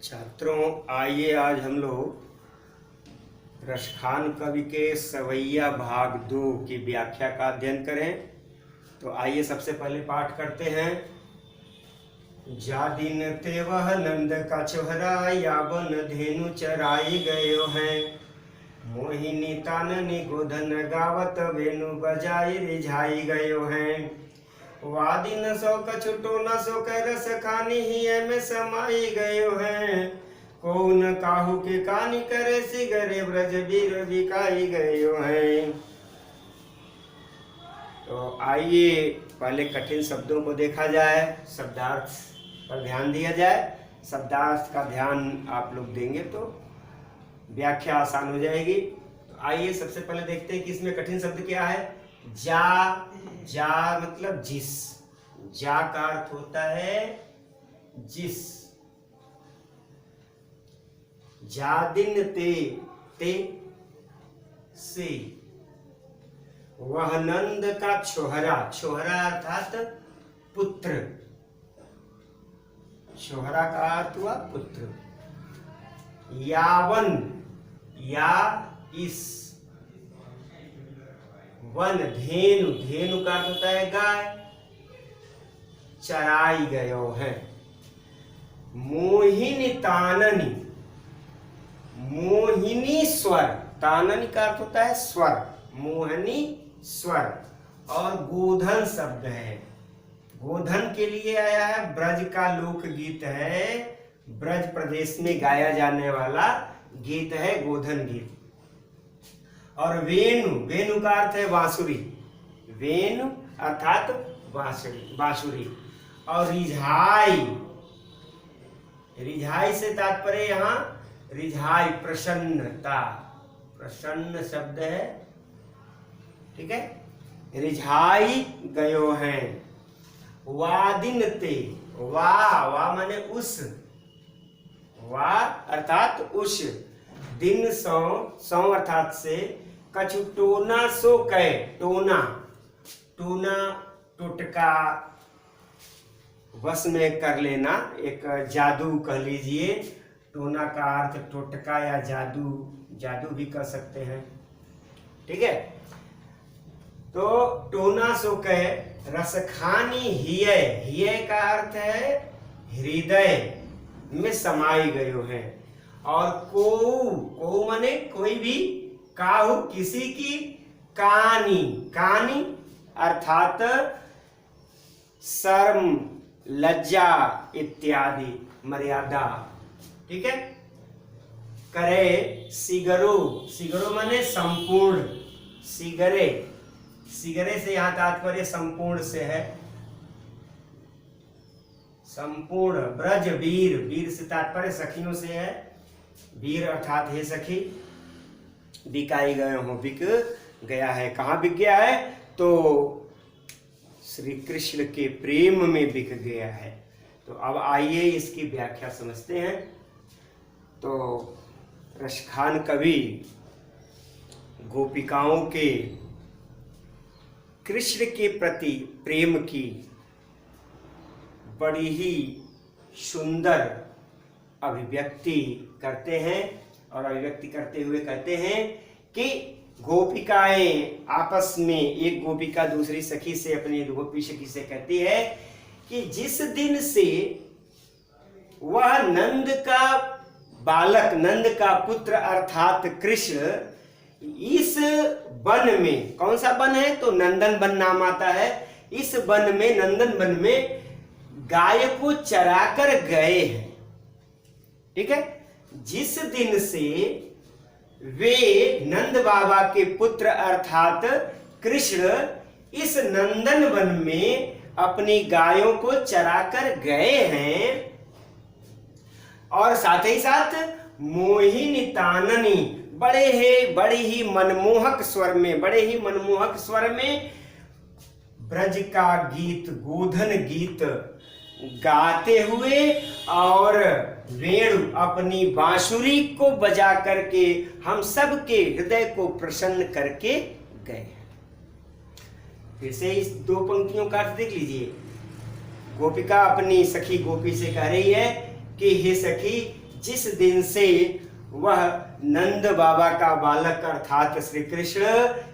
छात्रों, आइए आज हम लोग रसखान कवि के सवैया भाग 2 की व्याख्या का अध्ययन करें। तो आइए सबसे पहले पाठ करते हैं। जा दिन ते वह नंद का छोहरा, यावन धेनु चराई गयो है। मोहिनी ताननी गोधन गावत, वेणु बजाई रिझाई गयो है। वादी न सो कछुटो न सो कर रस खानी ही में समाई गयो है। कौन काहू के कानी करे सिगरे ब्रज बीर बिकाई गयो है। तो आइए पहले कठिन शब्दों को देखा जाए, शब्दार्थ पर ध्यान दिया जाए। शब्दार्थ का ध्यान आप लोग देंगे तो व्याख्या आसान हो जाएगी। तो आइए सबसे पहले देखते हैं कि इसमें कठिन शब्द क्या है। जा, जा मतलब जिस, जा का अर्थ होता है जिस। जा दिन ते, ते से। वह नंद का छोहरा, छोहरा अर्थात पुत्र, छोहरा का अर्थ हुआ पुत्र। यावन, या इस। वन धेनु, धेनु का अर्थ होता है गाय, चराई गयो है। मोहिनी ताननी, मोहिनी स्वर, ताननी का अर्थ होता है स्वर, मोहनी स्वर। और गोधन शब्द है, गोधन के लिए आया है। ब्रज का लोकगीत है, ब्रज प्रदेश में गाया जाने वाला गीत है गोधन गीत। और वेणु, वेणु का अर्थ है बांसुरी, वेणु अर्थात बांसुरी, बांसुरी। और रिझाई, रिझाई से तात्पर्य यहाँ रिझाई प्रसन्नता, प्रसन्न शब्द है, ठीक है। रिझाई गयो है। वादिन ते, वा, वा माने उस, वा अर्थात उस। दिन सौ, सौ अर्थात से। कछु टोना सो कहे, टोना, टोना टोटका वश में कर लेना, एक जादू कह लीजिए। टोना का अर्थ टोटका या जादू, जादू भी कर सकते हैं, ठीक है। तो टोना सो कहे रसखानी हिय, हिय का अर्थ है हृदय में समाई गयो है। और को, को माने कोई भी, काहू किसी की, कानी, कानी अर्थात शर्म, लज्जा इत्यादि, मर्यादा, ठीक है। करे सिगरो, सिगरो माने संपूर्ण, सिगरे, सिगरे से यहां तात्पर्य संपूर्ण से है, संपूर्ण। ब्रज वीर, वीर से तात्पर्य सखियों से है, वीर अर्थात हे सखी। बिकाई गए हो, बिक गया है। कहाँ बिक गया है? तो श्री कृष्ण के प्रेम में बिक गया है। तो अब आइए इसकी व्याख्या समझते हैं। तो रसखान कवि गोपिकाओं के कृष्ण के प्रति प्रेम की बड़ी ही सुंदर अभिव्यक्ति करते हैं। और अभिव्यक्ति करते हुए कहते हैं कि गोपिकाएं आपस में, एक गोपिका दूसरी सखी से, अपनी गोपी सखी से कहती है कि जिस दिन से वह नंद का बालक, नंद का पुत्र अर्थात कृष्ण इस वन में, कौन सा वन है? तो नंदन वन नाम आता है। इस वन में, नंदन वन में गाय को चराकर गए हैं, ठीक है। जिस दिन से वे नंद बाबा के पुत्र अर्थात कृष्ण इस नंदन वन में अपनी गायों को चराकर गए हैं, और साथ ही साथ मोहिनी ताननी, बड़े ही मनमोहक स्वर में, बड़े ही मनमोहक स्वर में ब्रज का गीत, गोधन गीत गाते हुए और वेणु अपनी बांसुरी को बजा करके हम सब के हृदय को प्रसन्न करके गए। फिर से इस दो पंक्तियों का अर्थ देख लीजिए। गोपिका अपनी सखी गोपी से कह रही है कि हे सखी, जिस दिन से वह नंद बाबा का बालक अर्थात श्री कृष्ण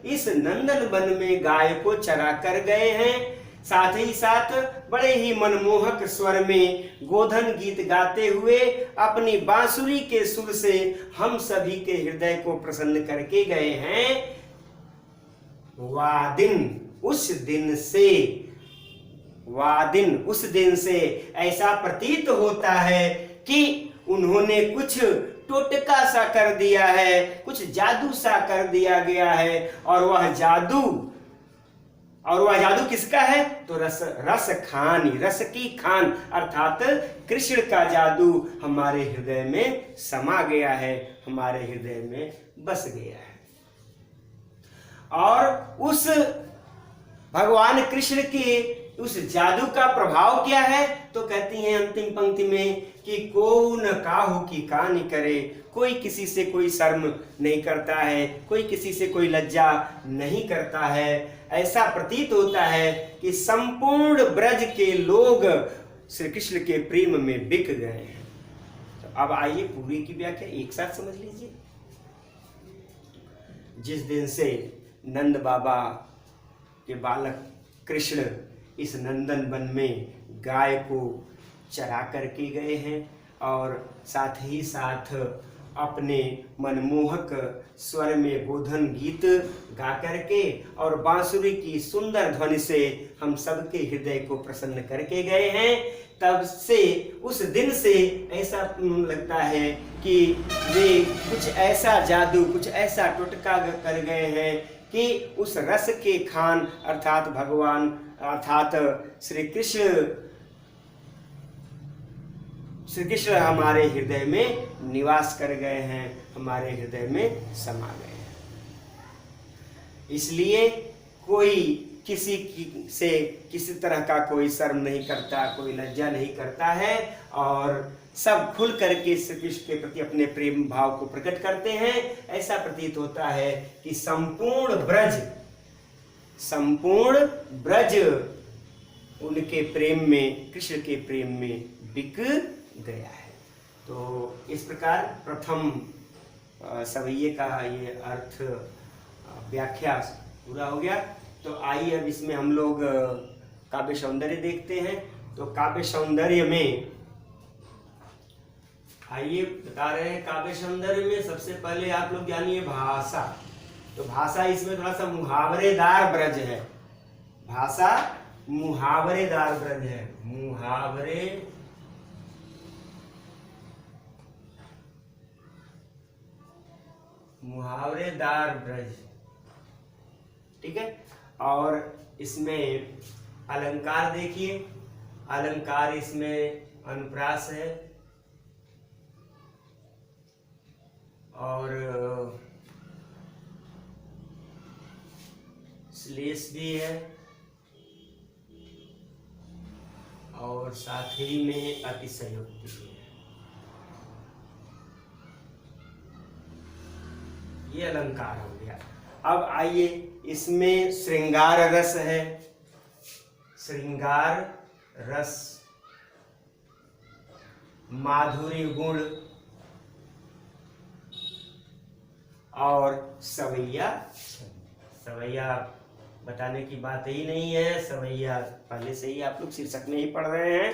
इस नंदन वन में गाय को चरा कर गए हैं, साथ ही साथ बड़े ही मनमोहक स्वर में गोधन गीत गाते हुए अपनी बांसुरी के सुर से हम सभी के हृदय को प्रसन्न करके गए हैं, उस दिन से ऐसा प्रतीत होता है कि उन्होंने कुछ टोटका सा कर दिया है, कुछ जादू सा कर दिया गया है। और वह जादू किसका है? तो रस की खान अर्थात कृष्ण का जादू हमारे हृदय में समा गया है, हमारे हृदय में बस गया है। और उस भगवान कृष्ण के उस जादू का प्रभाव क्या है? तो कहती हैं अंतिम पंक्ति में कि को न काहू की कहानी करे, कोई किसी से कोई शर्म नहीं करता है, कोई किसी से कोई लज्जा नहीं करता है। ऐसा प्रतीत होता है कि संपूर्ण ब्रज के लोग श्री कृष्ण के प्रेम में बिक गए हैं। तो अब आइए पूरी की व्याख्या एक साथ समझ लीजिए। जिस दिन से नंद बाबा के बालक कृष्ण इस नंदन वन में गाय को चरा करके गए हैं और साथ ही साथ अपने मनमोहक स्वर में गोधन गीत गा करके और बांसुरी की सुंदर ध्वनि से हम सबके हृदय को प्रसन्न करके गए हैं, तब से उस दिन से ऐसा लगता है कि वे कुछ ऐसा जादू, कुछ ऐसा टोटका कर गए हैं कि उस रस के खान अर्थात भगवान अर्थात श्री कृष्ण हमारे हृदय में निवास कर गए हैं, हमारे हृदय में समा गए हैं। इसलिए कोई किसी से किसी तरह का कोई शर्म नहीं करता, कोई लज्जा नहीं करता है और सब खुल करके श्री कृष्ण के प्रति अपने प्रेम भाव को प्रकट करते हैं। ऐसा प्रतीत होता है कि संपूर्ण ब्रज उनके प्रेम में, कृष्ण के प्रेम में बिक गया है। तो इस प्रकार प्रथम सवैये का ये अर्थ व्याख्या पूरा हो गया। तो आइए अब इसमें हम लोग काव्य सौंदर्य देखते हैं। तो काव्य सौंदर्य में आइए बता रहे हैं, काव्य सौंदर्य में सबसे पहले आप लोग जानिए भाषा। तो भाषा इसमें थोड़ा सा मुहावरेदार ब्रज है, भाषा मुहावरेदार ब्रज है, मुहावरेदार ब्रज, ठीक है। और इसमें अलंकार देखिए, अलंकार इसमें अनुप्रास है और श्लेष भी है और साथ ही में अतिशयोक्ति भी है। ये अलंकार हो गया। अब आइए इसमें श्रृंगार रस है, श्रृंगार रस, माधुर्य गुण और सवैया। सवैया बताने की बात ही नहीं है, सवैया पहले से ही आप लोग शीर्षक में ही पढ़ रहे हैं।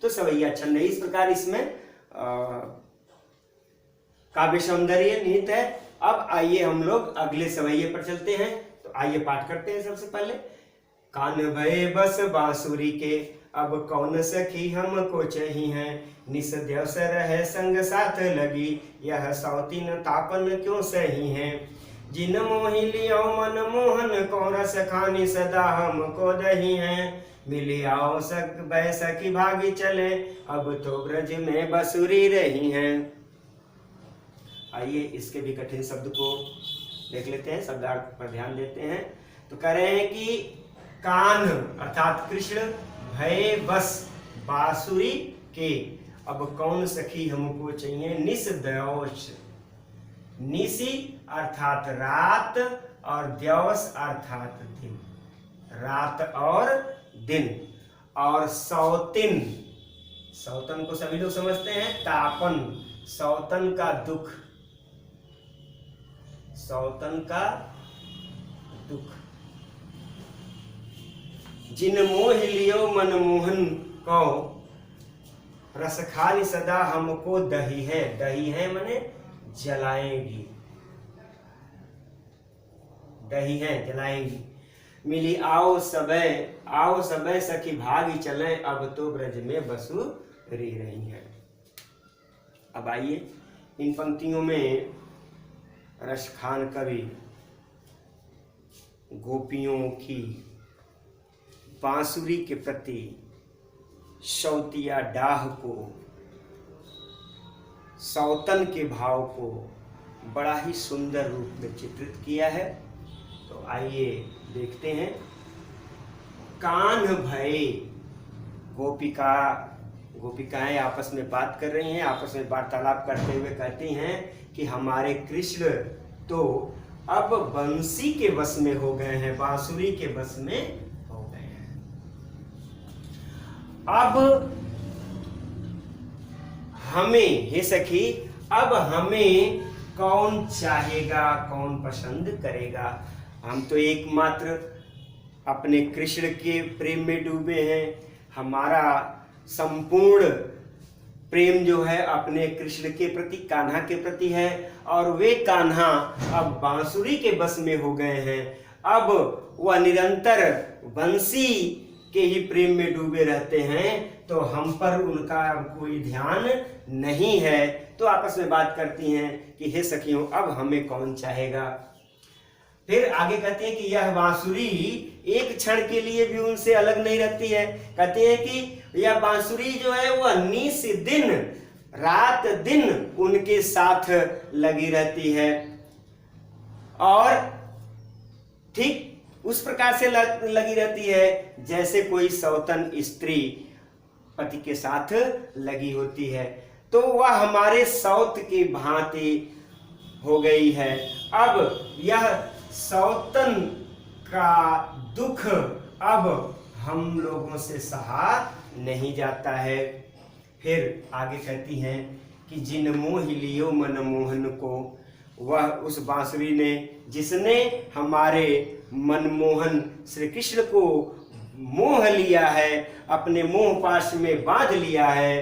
तो सवैया छंद है। इस प्रकार इसमें काव्य सौंदर्य निहित है। अब आइए हम लोग अगले सवैये पर चलते हैं। तो आइए पाठ करते हैं। सबसे पहले कान भये बस बांसुरी के, अब कौन सखी हमको चही है, निस द्यवसर है संग साथ लगी, यह सौतीन तापन क्यों सही है, जिन मोहि लियो मन मोहन को रस खानी सदा हमको दही है, मिली आओ सक बह सखी भागी चले, अब तो ब्रज में बसुरी रही हैं। आइए इसके भी कठिन शब्द को देख लेते हैं, शब्दार्थ पर ध्यान देते हैं। तो कह रहे हैं कि कान अर्थात कृष्ण, भय बस बांसुरी के, अब कौन सखी हमको चाहिए, निस द्यौस, निसी अर्थात रात और द्यौस अर्थात दिन, रात और दिन, और सौतिन सौतन को सभी लोग समझते हैं, तापन, सौतन का दुख, सौतन का दुख। जिन मोह लियो मनमोहन को, रस खानी सदा हमको दही है, दही है माने जलाएंगी, दही है जलाएंगी। मिली आओ सबे सखी भागी चले, अब तो ब्रज में बसुरी रही है। अब आइए इन पंक्तियों में रसखान कवि गोपियों की बांसुरी के प्रति सौतिया डाह को, सौतन के भाव को बड़ा ही सुंदर रूप में चित्रित किया है। तो आइए देखते हैं। कान भये, गोपिकाएं आपस में बात कर रही हैं, आपस में वार्तालाप करते हुए कहती हैं कि हमारे कृष्ण तो अब बंसी के वश में हो गए हैं, बांसुरी के वश में हो गए हैं। अब हमें, हे सखी, अब हमें कौन चाहेगा, कौन पसंद करेगा? हम तो एकमात्र अपने कृष्ण के प्रेम में डूबे हैं। हमारा संपूर्ण प्रेम जो है अपने कृष्ण के प्रति, कान्हा के प्रति है, और वे कान्हा अब बांसुरी के बस में हो गए हैं। अब वह निरंतर बंसी के ही प्रेम में डूबे रहते हैं, तो हम पर उनका अब कोई ध्यान नहीं है। तो आपस में बात करती हैं कि हे सखियों, अब हमें कौन चाहेगा। फिर आगे कहते हैं कि यह बांसुरी एक क्षण के लिए भी उनसे अलग नहीं रहती है। कहते हैं कि यह बांसुरी जो है वह निस दिन, रात दिन उनके साथ लगी रहती है, और ठीक उस प्रकार से लगी रहती है जैसे कोई सौतन स्त्री पति के साथ लगी होती है। तो वह हमारे सौत की भांति हो गई है। अब यह सौतन का दुख अब हम लोगों से सहा नहीं जाता है। फिर आगे कहती हैं कि जिन मोह लियो मनमोहन को, वह उस बांसुरी ने जिसने हमारे मनमोहन श्री कृष्ण को मोह लिया है, अपने मोह पाश में बांध लिया है।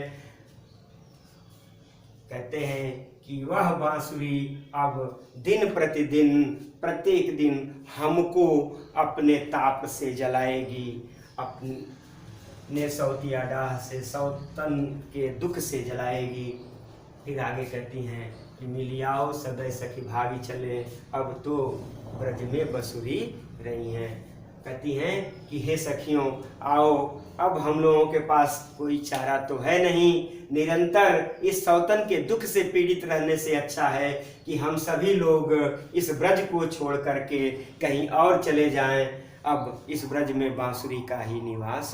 कहते हैं कि वह बांसुरी अब दिन प्रतिदिन, प्रत्येक दिन हमको अपने ताप से जलाएगी, अपने सौतिया डाह से, सौतन के दुख से जलाएगी। फिर आगे कहती हैं कि मिलियाओ सदै सखी भागी चले, अब तो ब्रज में बसुरी रही हैं। कहती हैं कि हे सखियों, आओ, अब हम लोगों के पास कोई चारा तो है नहीं। निरंतर इस सौतन के दुख से पीड़ित रहने से अच्छा है कि हम सभी लोग इस ब्रज को छोड़ करके कहीं और चले जाएं। अब इस ब्रज में बांसुरी का ही निवास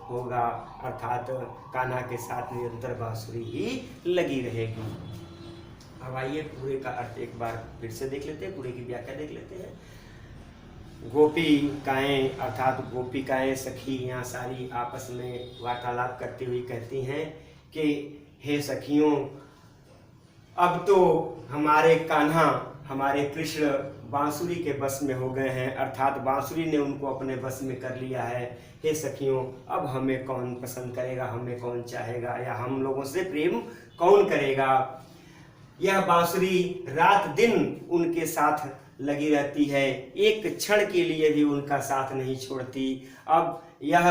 होगा, अर्थात कान्हा के साथ निरंतर बांसुरी ही लगी रहेगी। अब आइए पूरे का अर्थ एक बार फिर से देख लेते हैं, पूरे की व्याख्या देख लेते हैं। गोपिकाएं अर्थात गोपिकाएं सखी यहाँ सारी आपस में वार्तालाप करती हुई कहती हैं कि हे सखियों, अब तो हमारे कान्हा, हमारे कृष्ण बांसुरी के बस में हो गए हैं, अर्थात बांसुरी ने उनको अपने बस में कर लिया है। हे सखियों, अब हमें कौन पसंद करेगा, हमें कौन चाहेगा, या हम लोगों से प्रेम कौन करेगा। यह बांसुरी रात दिन उनके साथ लगी रहती है, एक क्षण के लिए भी उनका साथ नहीं छोड़ती। अब यह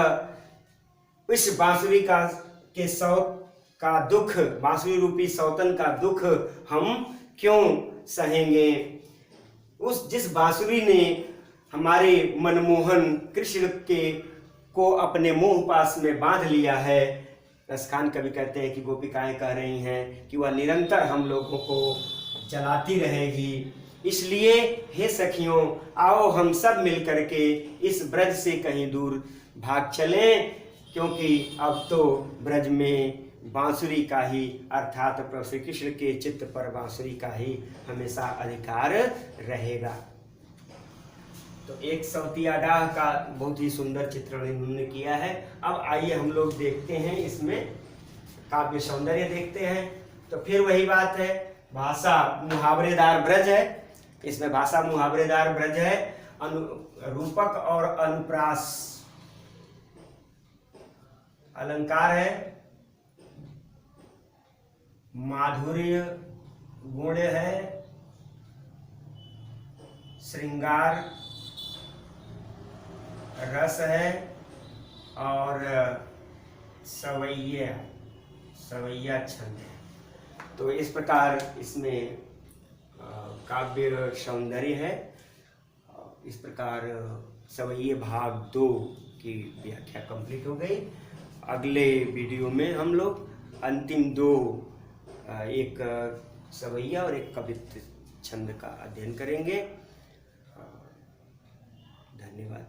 इस बांसुरी के सौत का दुख, बांसुरी रूपी सौतन का दुख हम क्यों सहेंगे। जिस बांसुरी ने हमारे मनमोहन कृष्ण को अपने मुंह पास में बांध लिया है, रसखान कवि कहते हैं कि गोपिकाएं कह रही हैं कि वह निरंतर हम लोगों को जलाती रहेगी। इसलिए हे सखियों, आओ हम सब मिल करके इस ब्रज से कहीं दूर भाग चलें, क्योंकि अब तो ब्रज में बांसुरी का ही, अर्थात प्रभु श्री कृष्ण के चित्त पर बांसुरी का ही हमेशा अधिकार रहेगा। तो एक सौतिया डाह का बहुत ही सुंदर चित्रण इन्होंने किया है। अब आइए हम लोग देखते हैं इसमें काव्य सौंदर्य देखते हैं तो फिर वही बात है, भाषा मुहावरेदार ब्रज है, इसमें भाषा मुहावरेदार ब्रज है, रूपक और अनुप्रास अलंकार है, माधुर्य गुण है, श्रृंगार रस है और सवैया छंद है। तो इस प्रकार इसमें काव्य सौंदर्य है। इस प्रकार सवैये भाग 2 की व्याख्या कंप्लीट हो गई। अगले वीडियो में हम लोग अंतिम 2, एक सवैया और एक कवित्व छंद का अध्ययन करेंगे। धन्यवाद।